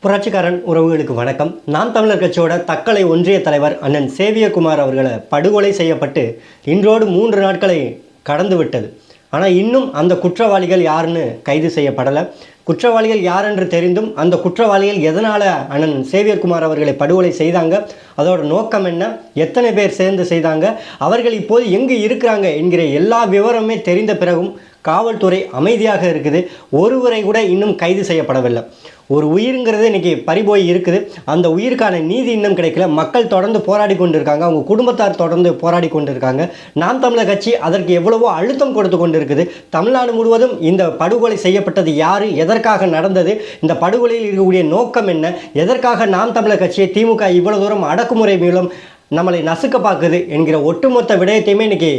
புரட்சிக்காரன் உறவுகளுக்கு வணக்கம். நாம் தமிழர் கட்சியோட தக்கலை ஒன்றிய தலைவர் அண்ணன் சேவியர்குமார் அவர்களை படுகொலை செய்யப்பட்டு இன்றோடு 3 நாட்களை கடந்து விட்டது. ஆனால் இன்னும் அந்த குற்றவாளிகள் யாருன்னு கைது செய்யப்படலை. குற்றவாளிகள் யார் என்று தெரிந்தும் அந்த குற்றவாளிகள் எதனால் அண்ணன் சேவியர்குமார் அவர்களை படுகொலை செய்தாங்க, அதோட நோக்கம் என்ன, எத்தனை பேர் சேர்ந்து செய்தாங்க, அவர்கள் இப்போது எங்கு இருக்கிறாங்க என்கிற எல்லா விவரமே தெரிந்த பிறகும் காவல்துறை அமைதியாக இருக்குது. ஒருவரை கூட இன்னும் கைது செய்யப்படவில்லை. ஒரு உயிருங்கிறது இன்றைக்கி பறிபோய் இருக்குது. அந்த உயிருக்கான நீதி இன்னும் கிடைக்கல. மக்கள் தொடர்ந்து போராடி கொண்டு இருக்காங்க. அவங்க குடும்பத்தார் தொடர்ந்து போராடி கொண்டு இருக்காங்க. நாம் தமிழர் கட்சி அதற்கு எவ்வளவோ அழுத்தம் கொடுத்து கொண்டு இருக்குது. தமிழ்நாடு முழுவதும் இந்த படுகொலை செய்யப்பட்டது யார், எதற்காக நடந்தது, இந்த படுகொலையில் இருக்கக்கூடிய நோக்கம் என்ன, எதற்காக நாம் தமிழர் கட்சியை திமுக இவ்வளவு தூரம் அடக்குமுறை மூலம் நம்மளை நசுக்க பார்க்குது என்கிற ஒட்டுமொத்த விடயத்தையுமே இன்றைக்கி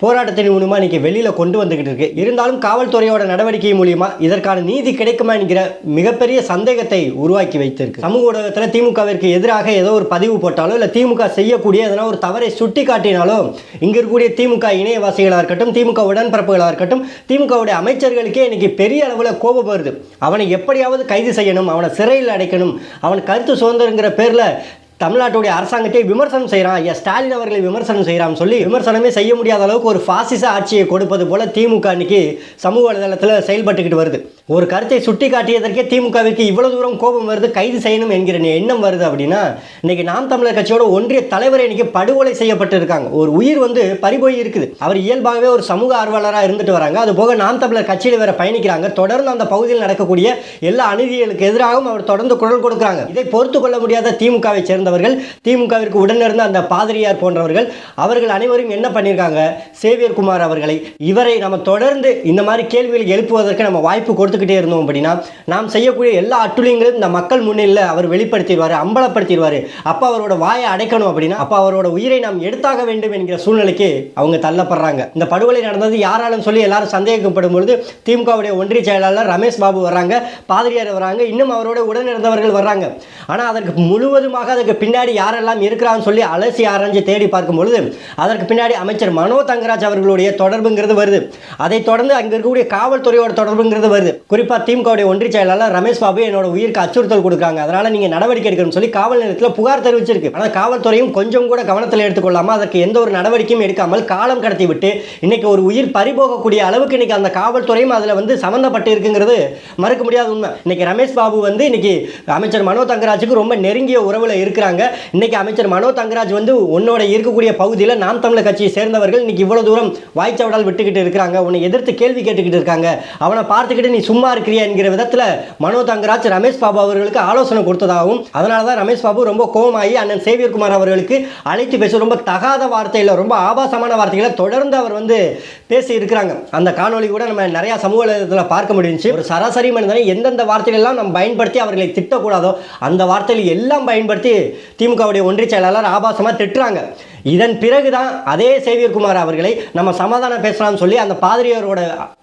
போராட்டத்தின் மூலமாக இன்றைக்கி வெளியில் கொண்டு வந்துக்கிட்டு இருக்கு. இருந்தாலும் காவல்துறையோட நடவடிக்கை மூலியமாக இதற்கான நீதி கிடைக்குமா என்கிற மிகப்பெரிய சந்தேகத்தை உருவாக்கி வைத்திருக்கு. சமூக ஊடகத்தில் திமுகவிற்கு எதிராக ஏதோ ஒரு பதிவு போட்டாலோ இல்லை திமுக செய்யக்கூடிய எதனா ஒரு தவறை சுட்டி காட்டினாலோ இங்கே இருக்கக்கூடிய திமுக இணையவாசிகளாக இருக்கட்டும், திமுக உடன்பிறப்புகளாக இருக்கட்டும், திமுகவுடைய அமைச்சர்களுக்கே இன்றைக்கி பெரிய அளவில் கோபம் வருது. அவனை எப்படியாவது கைது செய்யணும், அவனை சிறையில் அடைக்கணும், அவன் கருத்து சுதந்திரங்கிற பேரில் தமிழ்நாட்டுடைய அரசாங்கத்தை விமர்சனம் செய்கிறான், ஸ்டாலின் அவர்களை விமர்சனம் செய்கிறான்னு சொல்லி விமர்சனமே செய்ய முடியாத அளவுக்கு ஒரு பாசிச ஆட்சியை கொடுப்பது போல திமுக இன்னைக்கு சமூக வலைதளத்தில் செயல்பட்டுக்கிட்டு வருது. ஒரு கருத்தை சுட்டி காட்டியதற்கே திமுகவிற்கு இவ்வளவு தூரம் கோபம் வருது, கைது செய்யணும் என்கிற எண்ணம் வருது. அப்படின்னா இன்னைக்கு நாம் தமிழர் கட்சியோட ஒன்றிய தலைவரை இன்னைக்கு படுகொலை செய்யப்பட்டு இருக்காங்க. ஒரு உயிர் பறிபோய் இருக்குது. அவர் இயல்பாகவே ஒரு சமூக ஆர்வலராக இருந்துட்டு வராங்க. அது போக நாம் தமிழர் கட்சியில் வேற பயணிக்கிறாங்க. தொடர்ந்து அந்த பகுதியில் நடக்கக்கூடிய எல்லா அநீதிகளுக்கு எதிராகவும் அவர் தொடர்ந்து குரல் கொடுக்குறாங்க. இதை பொறுத்து கொள்ள முடியாத திமுகவை சேர்ந்த திமுகவிற்கு உடனிருந்த அந்த பாதிரியார் போன்றவர்கள் அவர்கள் அனைவரும் என்ன பண்ணியிருக்காங்க, சேவியர்குமார் அவர்களை இவரை நம்ம தொடர்ந்து இந்த மாதிரி கேள்விகள் எழுப்புவதற்கு நம்ம வாய்ப்பு கொடுத்துக்கிட்டே இருந்தோம் அப்படின்னா நாம் செய்யக்கூடிய எல்லா அட்டுழியங்களும் இந்த மக்கள் முன்னிலையில் அவர் வெளிப்படுத்திடுவார், அம்பலப்படுத்திடுவார். அப்போ அவரோட வாயை அடைக்கணும் அப்படின்னா அப்போ அவரோட உயிரை நாம் எடுத்தாக வேண்டும் என்கிற சூழ்நிலைக்கு அவங்க தள்ளப்படுறாங்க. இந்த படுகொலை நடந்தது யாராலும் சொல்லி எல்லாரும் சந்தேகப்படும் பொழுது திமுகவுடைய ஒன்றிய செயலாளர் ரமேஷ் பாபு வர்றாங்க, பாதிரியார் வர்றாங்க, இன்னும் அவரோட உடனிருந்தவர்கள் வர்றாங்க. ஆனால் அதற்கு முழுவதுமாக அதற்கு பின்னாடி யாரெல்லாம் இருக்கிறான்னு சொல்லி அலசி ஆராய்ச்சி தேடி பார்க்கும் பொழுது அதற்கு பின்னாடி அமைச்சர் மனோ தங்கராஜ் அவர்களுடைய தொடர்புங்கிறது வருது. அதை தொடர்ந்து அங்கே இருக்கக்கூடிய காவல்துறையோட தொடர்புங்கிறது வருது. குறிப்பாக திமுகவுடைய ஒன்றிய செயலாளர் ரமேஷ் பாபு என்னோட உயிருக்கு அச்சுறுத்தல் கொடுக்குறாங்க, அதனால நீங்க நடவடிக்கை எடுக்கணும்னு சொல்லி காவல் நிலையத்தில் புகார் தெரிவிச்சிருக்கு. ஆனால் காவல்துறையும் கொஞ்சம் கூட கவனத்தில் எடுத்துக்கொள்ளாமல் அதற்கு எந்த ஒரு நடவடிக்கையும் எடுக்காமல் காலம் கடத்தி விட்டு இன்னைக்கு ஒரு உயிர் பறிபோகக்கூடிய அளவுக்கு இன்னைக்கு அந்த காவல்துறையும் அதில் சம்பந்தப்பட்டு இருக்குங்கிறது மறுக்க முடியாத உண்மை. இன்னைக்கு ரமேஷ் பாபு இன்னைக்கு அமைச்சர் மனோ தங்கராஜுக்கு ரொம்ப நெருங்கிய உறவில் இருக்கிறாங்க. இன்னைக்கு அமைச்சர் மனோ தங்கராஜ் உன்னோட இருக்கக்கூடிய பகுதியில் நாம் தமிழர் கட்சியை சேர்ந்தவர்கள் இன்னைக்கு இவ்வளவு தூரம் வாய்ச்சவடால் விட்டுக்கிட்டு இருக்காங்க, உன்னை எதிர்த்து கேள்வி கேட்டுக்கிட்டு இருக்காங்க, அவனை பார்த்துக்கிட்டு நீ சும்மா இருக்கிறியா என்கிற விதத்தில் மனோ தங்கராஜ் ரமேஷ் பாபு அவர்களுக்கு ஆலோசனை கொடுத்ததாகவும் அதனால தான் ரமேஷ் பாபு ரொம்ப கோபமாகி அண்ணன் சேவியர்குமார் அவர்களுக்கு அழைத்து பேச ரொம்ப தகாத வார்த்தையில் ரொம்ப ஆபாசமான வார்த்தைகளை தொடர்ந்து அவர் பேசி இருக்கிறாங்க. அந்த காணொலி கூட நம்ம நிறைய சமூக வலைதளத்தில் பார்க்க முடிஞ்சுச்சு. ஒரு சராசரி மனிதனை எந்தெந்த வார்த்தைகள் எல்லாம் நம்ம பயன்படுத்தி அவர்களை திட்டக்கூடாதோ அந்த வார்த்தைகள் எல்லாம் பயன்படுத்தி திமுகவுடைய ஒன்றிய செயலாளர் ஆபாசமாக திட்டுறாங்க. இதன் பிறகுதான் அதே சேவியர்குமார் அவர்களை நம்ம சமாதானம் பேசலாம்னு சொல்லி அந்த பாதிரியாரோட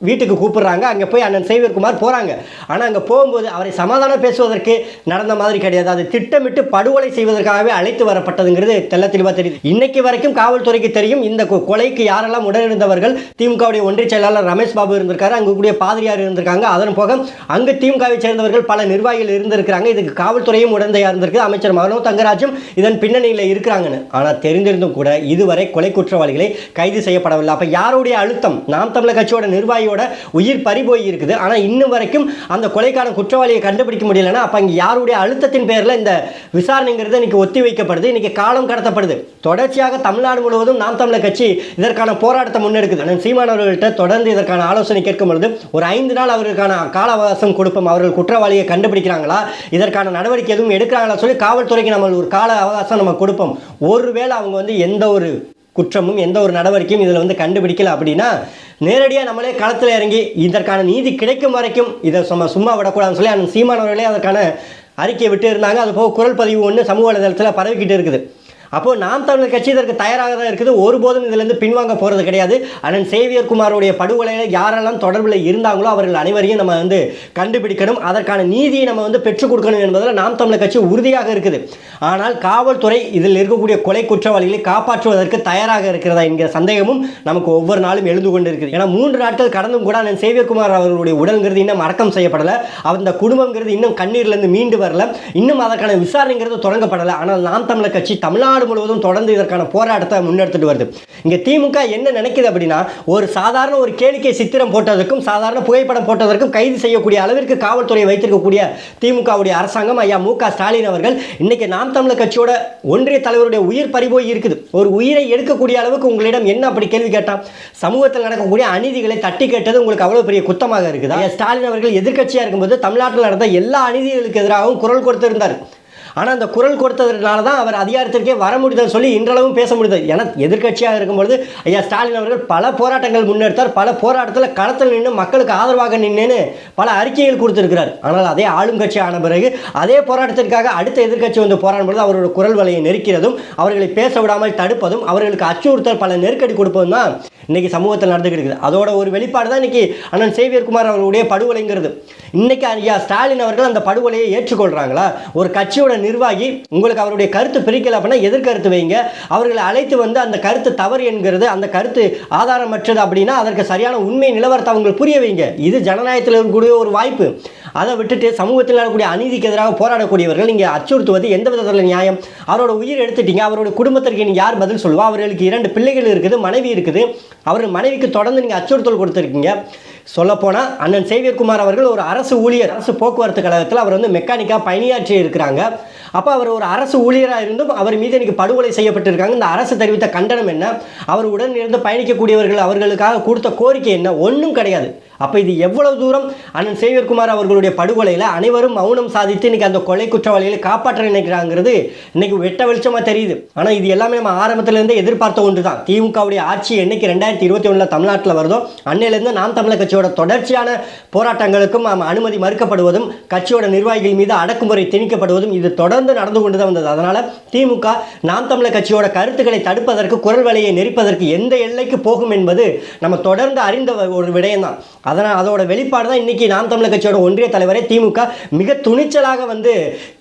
வீட்டுக்கு கூப்பிடுறாங்க. அங்கே போய் அண்ணன் சேவியர்குமார் போகிறாங்க. ஆனால் அங்கே போகும்போது அவரை சமாதானம் பேசுவதற்கு நடந்த மாதிரி கிடையாது, அது திட்டமிட்டு படுகொலை செய்வதற்காகவே அழைத்து வரப்பட்டதுங்கிறது தெள்ள தெளிவாக தெரியுது. இன்னைக்கு வரைக்கும் காவல்துறைக்கு தெரியும் இந்த கொலைக்கு யாரெல்லாம் உடனிருந்தவர்கள். திமுகவுடைய ஒன்றிய செயலாளர் ரமேஷ் பாபு இருந்திருக்காரு, அங்கே கூடிய பாதிரியார் இருந்திருக்காங்க, அதன் போக அங்கு திமுகவை சேர்ந்தவர்கள் பல நிர்வாகிகள் இருந்திருக்கிறாங்க. இதுக்கு காவல்துறையும் உடந்தையாக இருந்திருக்கு, அமைச்சர் மனோ தங்கராஜும் இதன் பின்னணியில் இருக்கிறாங்கன்னு. ஆனால் தெரிந்திருந்தும் கூட இதுவரை கொலை குற்றவாளிகளை கைது செய்யப்படவில்லை. அப்ப யாருடைய அழுத்தம்? நாம் தமிழர் கட்சியோட நிர்வாகியோட உயிர் பறிபோய் இருக்குது. ஆனா இன்னும் வரைக்கும் அந்த கொலைக்கான குற்றவாளியை கண்டுபிடிக்க முடியலன்னா அப்ப இங்க யாருடைய அழுத்தத்தின் பேர்ல இந்த விசாரணைங்கிறது இன்னைக்கு ஒத்தி வைக்கப்படுது, இன்னைக்கு காலம் கடத்தப்படுது. தொடர்ச்சியாக தமிழ்நாடு முழுவதும் நாம் தமிழர் கட்சி இதற்கான போராட்டத்தை முன்னெடுக்குது. சீமான் அவர்கள்ட்ட தொடர்ந்து இதற்கான ஆலோசனை கேட்கும் பொழுது ஒரு 5 நாள் அவர்களுக்கான கால அவகாசம் கொடுப்போம், அவர்கள் குற்றவாளியை கண்டுபிடிக்கிறாங்களா, இதற்கான நடவடிக்கை எதுவும் எடுக்கிறாங்களா சொல்லி காவல்துறைக்கு நம்ம ஒரு கால அவகாசம் நம்ம கொடுப்போம். ஒருவேளை அவங்க எந்த ஒரு குற்றமும் எந்த ஒரு நடவடிக்கையும் இதில் கண்டுபிடிக்கல அப்படின்னா நேரடியாக நம்மளே களத்தில் இறங்கி இதற்கான நீதி கிடைக்கும் வரைக்கும் இதை சும்மா விடக்கூடாதுன்னு சொல்லி அந்த சீமானவர்களே அதற்கான அறிக்கையை விட்டு இருந்தாங்க. அது போக குரல் பதிவு ஒன்று சமூக வலைதளத்தில் பரவிக்கிட்டு இருக்குது. அப்போது நாம் தமிழர் கட்சி இதற்கு தயாராக தான் இருக்குது. ஒருபோதும் இதிலிருந்து பின்வாங்க போகிறது கிடையாது. அண்ணன் சேவியர் குமாரோடைய படுகொலையில் யாரெல்லாம் தொடர்பில் இருந்தாங்களோ அவர்கள் அனைவரையும் நம்ம வந்து கண்டுபிடிக்கணும், அதற்கான நீதியை நம்ம வந்து பெற்றுக் கொடுக்கணும் என்பதில் நாம் தமிழர் கட்சி உறுதியாக இருக்குது. ஆனால் காவல்துறை இதில் இருக்கக்கூடிய கொலை குற்றவாளிகளை காப்பாற்றுவதற்கு தயாராக இருக்கிறதா என்கிற சந்தேகமும் நமக்கு ஒவ்வொரு நாளும் எழுந்து கொண்டு இருக்குது. ஏன்னா 3 நாட்கள் கடந்தும் கூட அண்ணன் சேவியர் குமார் அவர்களுடைய உடல்ங்கிறது இன்னும் அடக்கம் செய்யப்படலை. அந்த குடும்பங்கிறது இன்னும் கண்ணீர்லேருந்து மீண்டு வரல. இன்னும் அதற்கான விசாரணைங்கிறது தொடங்கப்படலை. ஆனால் நாம் தமிழர் கட்சி தமிழ்நாடு முழுவதும் தொடர்ந்து இதற்கான போராட்டத்தை முன்னெடுத்துட்டு வருது. இங்கே திமுக என்ன நினைக்குது அப்படின்னா, ஒரு சாதாரண ஒரு கேளிக்கை சித்திரம் போட்டதற்கும் சாதாரண புகைப்படம் போட்டதற்கும் கைது செய்யக்கூடிய அளவிற்கு காவல்துறை வைத்திருக்கக்கூடிய திமுகவுடைய அரசாங்கம் ஐயா மு.க. ஸ்டாலின் அவர்கள் இன்னைக்கு நாம் தமிழர் கட்சியோட ஒன்றிய தலைவருடைய உயிர் பறிபோய் இருக்குது. ஒரு உயிரை எடுக்கக்கூடிய அளவுக்கு உங்களிடம் என்ன அப்படி கேள்வி கேட்டால், சமூகத்தில் நடக்கக்கூடிய அநீதிகளை தட்டி கேட்டது உங்களுக்கு அவ்வளவு பெரிய குத்தமாக இருக்குதா? ஸ்டாலின் அவர்கள் எதிர்க்கட்சியாக இருக்கும்போது தமிழ்நாட்டில் நடந்த எல்லா அநீதிகளுக்கு எதிராகவும் குரல் கொடுத்திருந்தார். ஆனால் அந்த குரல் கொடுத்ததுனால தான் அவர் அதிகாரத்திற்கே வர முடியுதுன்னு சொல்லி இன்றளவும் பேச முடியுது. ஏன்னா எதிர்க்கட்சியாக இருக்கும்பொழுது ஐயா ஸ்டாலின் அவர்கள் பல போராட்டங்கள் முன்னெடுத்தார். பல போராட்டத்தில் களத்தில் நின்று மக்களுக்கு ஆதரவாக நின்று பல அறிக்கைகள் கொடுத்திருக்கிறார். ஆனால் அதே ஆளும் கட்சி ஆன பிறகு அதே போராட்டத்திற்காக அடுத்த எதிர்க்கட்சி வந்து போராடும் பொழுது அவரோட குரல் வலையை நெருக்கிறதும், அவர்களை பேச விடாமல் தடுப்பதும், அவர்களுக்கு அச்சுறுத்தல் பல நெருக்கடி கொடுப்பதும் தான் இன்னைக்கு சமூகத்தில் நடந்துகிட்டு இருக்குது. அதோட ஒரு வெளிப்பாடு தான் இன்னைக்கு அண்ணன் சேவியர் குமார் அவர்களுடைய படுகொலைங்கிறது. இன்னைக்கு ஐயா ஸ்டாலின் அவர்கள் அந்த படுகொலையை ஏற்றுக்கொள்றாங்களா? ஒரு கட்சியோட நிர்வாகி உங்களுக்கு அவருடைய கருத்து பிரிக்கல அப்படின்னா எதிர்கருத்து வைங்க. அவர்களை அழைத்து வந்து அந்த கருத்து தவறு என்கிறது, அந்த கருத்து ஆதாரமற்றது அப்படின்னா அதற்கு சரியான உண்மை நிலவரத்தை அவங்க புரிய வைங்க. இது ஜனநாயகத்தில் இருக்கக்கூடிய ஒரு வாய்ப்பு. அதை விட்டுட்டு சமூகத்தில் நடக்கக்கூடிய அநீதிக்கு எதிராக போராடக்கூடியவர்கள் இங்கே அச்சுறுத்துவது எந்த விதத்தில் நியாயம்? அவரோட உயிர் எடுத்துட்டீங்க, அவருடைய குடும்பத்திற்கு நீங்கள் யார் பதில் சொல்லுவா? அவர்களுக்கு 2 பிள்ளைகள் இருக்குது, மனைவி இருக்குது. அவர்கள் மனைவிக்கு தொடர்ந்து நீங்கள் அச்சுறுத்தல் கொடுத்துருக்கீங்க. சொல்லப்போனால் அண்ணன் சேவியர் குமார் அவர்கள் ஒரு அரசு ஊழியர், அரசு போக்குவரத்து கழகத்தில் அவர் வந்து மெக்கானிக்காக பணியாற்றி இருக்கிறாங்க. அப்போ அவர் ஒரு அரசு ஊழியராக இருந்தும் அவர் மீது இன்னைக்கு படுகொலை செய்யப்பட்டிருக்காங்க. இந்த அரசு தெரிவித்த கண்டனம் என்ன? அவர் உடன் இருந்து பயணிக்கக்கூடியவர்கள் அவர்களுக்காக கொடுத்த கோரிக்கை என்ன? ஒன்றும் கிடையாது. அப்போ இது எவ்வளவு தூரம் அண்ணன் சேவியர் குமார் அவர்களுடைய படுகொலையில் அனைவரும் மௌனம் சாதித்து இன்னைக்கு அந்த கொலை குற்றவாளிகளை காப்பாற்ற நினைக்கிறாங்கிறது இன்னைக்கு வெட்ட வெளிச்சமாக தெரியுது. ஆனால் இது எல்லாமே நம்ம ஆரம்பத்திலேருந்து எதிர்பார்த்த ஒன்று தான். திமுகவுடைய ஆட்சி என்னைக்கு 2021 தமிழ்நாட்டில் வருதோ அன்னையிலேருந்து நாம் தமிழர் கட்சியோட தொடர்ச்சியான போராட்டங்களுக்கும் அனுமதி மறுக்கப்படுவதும், கட்சியோட நிர்வாகிகள் மீது அடக்குமுறை திணிக்கப்படுவதும் இது தொடர்ந்து நடந்து கொண்டு தான் வந்தது. அதனால் திமுக நாம் தமிழர் கட்சியோட கருத்துக்களை தடுப்பதற்கு, குரல் வலையை நெரிப்பதற்கு எந்த எல்லைக்கு போகும் என்பது நம்ம தொடர்ந்து அறிந்த ஒரு விடயம் தான். அதனால் அதோட வெளிப்பாடு தான் இன்றைக்கி நாம் தமிழர் கட்சியோட ஒன்றிய தலைவரை திமுக மிக துணிச்சலாக வந்து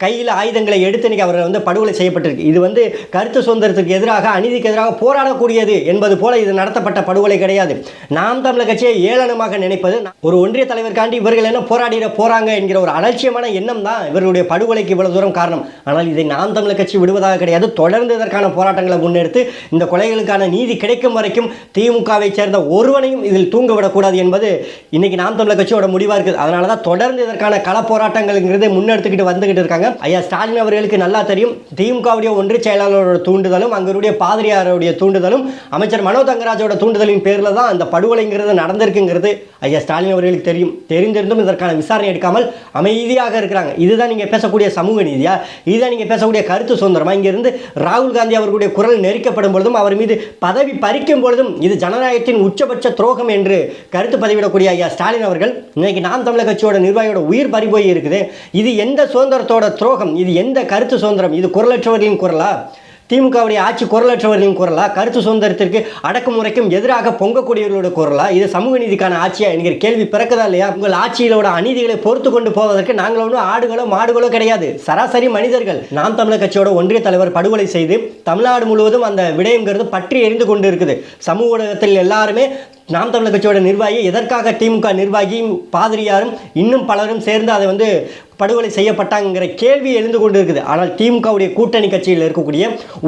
கையில் ஆயுதங்களை எடுத்து இன்றைக்கி அவரை வந்து படுகொலை செய்யப்பட்டிருக்கு. இது வந்து கருத்து சுதந்திரத்துக்கு எதிராக, அநீதிக்கு எதிராக போராடக்கூடியது என்பது போல இது நடத்தப்பட்ட படுகொலை கிடையாது. நாம் தமிழர் கட்சியை ஏளனமாக நினைப்பது, ஒரு ஒன்றிய தலைவருக்காண்டி இவர்கள் என்ன போராடிட போகிறாங்க என்கிற ஒரு அலட்சியமான எண்ணம் தான் இவர்களுடைய படுகொலைக்கு இவ்வளவு தூரம் காரணம். ஆனால் இதை நாம் தமிழர் கட்சி விடுவதாக கிடையாது. தொடர்ந்து இதற்கான போராட்டங்களை முன்னெடுத்து இந்த கொலைகளுக்கான நீதி கிடைக்கும் வரைக்கும் திமுகவை சேர்ந்த ஒருவனையும் இதில் தூங்க விடக்கூடாது என்பது இன்னைக்கு நாம் தமிழர் கட்சியோட முடிவாக இருக்குது. அதனால தான் தொடர்ந்து இதற்கான கள போராட்டங்கள்ங்கிறத முன்னெடுத்துக்கிட்டு வந்துகிட்டு இருக்காங்க. ஐயா ஸ்டாலின் அவர்களுக்கு நல்லா தெரியும், திமுகவுடைய ஒன்றிய செயலாளரோட தூண்டுதலும், அங்கருடைய பாதிரியாருடைய தூண்டுதலும், அமைச்சர் மனோ தங்கராஜோட தூண்டுதலின் பேரில் தான் அந்த படுகொலைங்கிறது நடந்திருக்குங்கிறது ஐயா ஸ்டாலின் அவர்களுக்கு தெரியும். தெரிந்திருந்தும் இதற்கான விசாரணை எடுக்காமல் அமைதியாக இருக்கிறாங்க. இதுதான் நீங்கள் பேசக்கூடிய சமூக நீதியா? இதுதான் நீங்கள் பேசக்கூடிய கருத்து சுதந்திரமா? இங்கிருந்து ராகுல் காந்தி அவர்களுடைய குரல் நெரிக்கப்படும் பொழுதும், அவர் மீது பதவி பறிக்கும் பொழுதும் இது ஜனநாயகத்தின் உச்சபட்ச துரோகம் என்று கருத்து பதிவிடக்கூடிய ஐயா ஸ்டாலின் அவர்கள் இன்னைக்கு நாம் தமிழர் கட்சியோட நிர்வாகியோட உயிர் பறிபோய் இருக்குது. இது எந்த சுதந்திரத்தோட துரோகம்? இது எந்த கருத்து சுதந்திரம்? இது குரலற்றவர்களின் குரலா? திமுகவுடைய ஆட்சி குரலற்றவர்களின் குரலா? கருத்து சுதந்திரத்திற்கு அடக்குமுறைக்கும் எதிராக பொங்கக்கூடியவர்களோட குரலா? இது சமூக நீதிக்கான ஆட்சியா என்கிற கேள்வி பிறக்குதா இல்லையா? உங்கள் ஆட்சியிலோட அநீதிகளை பொறுத்து கொண்டு போவதற்கு நாங்கள் ஒன்றும் ஆடுகளோ மாடுகளோ கிடையாது, சராசரி மனிதர்கள். நாம் தமிழர் கட்சியோட ஒன்றிய தலைவர் படுகொலை செய்து தமிழ்நாடு முழுவதும் அந்த விடயங்கிறது பற்றி எரிந்து கொண்டு இருக்குது. சமூக ஊடகத்தில் எல்லாருமே நாம் தமிழர் கட்சியோட நிர்வாகி, எதற்காக திமுக நிர்வாகியும் பாதிரியாரும் இன்னும் பலரும் சேர்ந்து அதை வந்து படுகொலை செய்யப்பட்டாங்கிற கேள்வி எழுந்து கொண்டு இருக்குது. ஆனால் திமுகவுடைய கூட்டணி கட்சியில் இருக்கக்கூடிய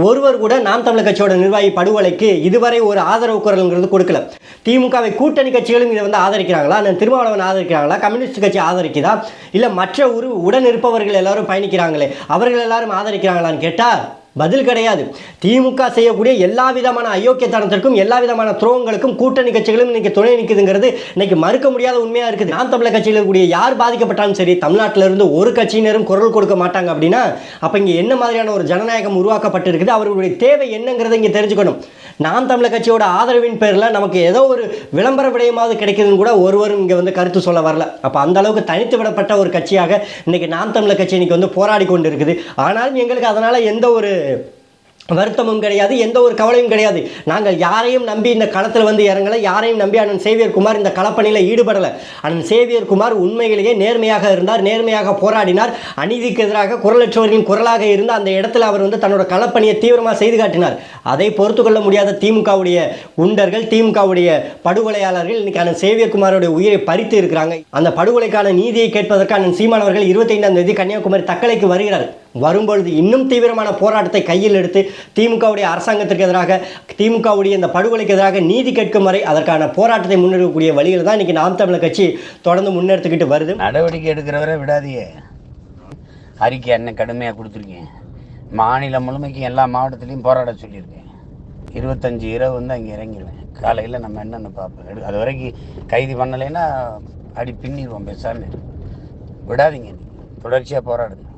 ஒருவர் கூட நாம் தமிழர் கட்சியோட நிர்வாகி படுகொலைக்கு இதுவரை ஒரு ஆதரவு குரல்ங்கிறது கொடுக்கல. திமுகவை கூட்டணி கட்சிகளும் இதை வந்து ஆதரிக்கிறாங்களா? திருமாவளவன் ஆதரிக்கிறாங்களா? கம்யூனிஸ்ட் கட்சி ஆதரிக்குதா? இல்லை மற்ற உடன் இருப்பவர்கள் எல்லாரும் பயணிக்கிறாங்களே அவர்கள் எல்லாரும் ஆதரிக்கிறாங்களான்னு கேட்டால் பதில் கிடையாது. திமுக செய்யக்கூடிய எல்லா விதமான அயோக்கியத்தனத்திற்கும், எல்லா விதமான துரோகங்களுக்கும் கூட்டணி கட்சிகளும் இன்னைக்கு துணை நிற்குதுங்கிறது இன்னைக்கு மறுக்க முடியாத உண்மையாக இருக்குது. நாம் தமிழர் கட்சியில் இருக்கக்கூடிய யார் பாதிக்கப்பட்டாலும் சரி, தமிழ்நாட்டில் இருந்து ஒரு கட்சியினரும் குரல் கொடுக்க மாட்டாங்க அப்படின்னா அப்போ இங்கே என்ன மாதிரியான ஒரு ஜனநாயகம் உருவாக்கப்பட்டிருக்குது, அவர்களுடைய தேவை என்னங்கிறத இங்கே தெரிஞ்சுக்கணும். நாம் தமிழர் கட்சியோட ஆதரவின் பேரில் நமக்கு ஏதோ ஒரு விளம்பர விடயமாவது கிடைக்குதுன்னு கூட ஒருவரும் இங்கே வந்து கருத்து சொல்ல வரல. அப்போ அந்த அளவுக்கு தனித்து விடப்பட்ட ஒரு கட்சியாக இன்னைக்கு நாம் தமிழர் கட்சி இன்னைக்கு வந்து போராடி கொண்டு இருக்குது. ஆனாலும் எங்களுக்கு அதனால் எந்த ஒரு வருத்தமும் கிடையாது, எந்த ஒரு கவலையும் கிடையாது. நாங்கள் யாரையும் நம்பி இந்த களத்தில் வந்து இறங்கலை, யாரையும் நம்பி அண்ணன் சேவியர் குமார் இந்த களப்பணியில் ஈடுபடலை. அண்ணன் சேவியர் குமார் உண்மையிலேயே நேர்மையாக இருந்தார், நேர்மையாக போராடினார், அநீதிக்கு எதிராக குரலற்றவர்களின் குரலாக இருந்து அந்த இடத்துல அவர் வந்து தன்னோட களப்பணியை தீவிரமாக செய்து காட்டினார். அதை பொறுத்து கொள்ள முடியாத திமுகவுடைய குண்டர்கள், திமுகவுடைய படுகொலையாளர்கள் இன்னைக்கு அண்ணன் சேவியர் குமாரோட உயிரை பறித்து இருக்கிறாங்க. அந்த படுகொலைக்கான நீதியை கேட்பதற்கு அண்ணன் சீமான் அவர்கள் 25ஆம் தேதி கன்னியாகுமரி தக்கலைக்கு வருகிறார். வரும்பொழுது இன்னும் தீவிரமான போராட்டத்தை கையில் எடுத்து திமுகவுடைய அரசாங்கத்திற்கு எதிராக, திமுகவுடைய இந்த படுகொலைக்கு எதிராக நீதி கேட்கும் வரை அதற்கான போராட்டத்தை முன்னெடுக்கக்கூடிய வழியில் தான் இன்றைக்கி நாம் தமிழர் கட்சி தொடர்ந்து முன்னெடுத்துக்கிட்டு வருது. நடவடிக்கை எடுக்கிறவரை விடாதீங்க. அறிக்கை என்ன கடுமையாக கொடுத்துருக்கேன். மாநிலம் முழுமைக்கும் எல்லா மாவட்டத்திலையும் போராட சொல்லியிருக்கேன். 25 இரவு வந்து அங்கே இறங்கிடுவேன். காலையில் நம்ம என்னென்னு பார்ப்போம். அது வரைக்கும் கைது பண்ணலைன்னா அடி பின்னிடுவோம். பேசாமல் விடாதீங்க, தொடர்ச்சியாக போராடுங்க.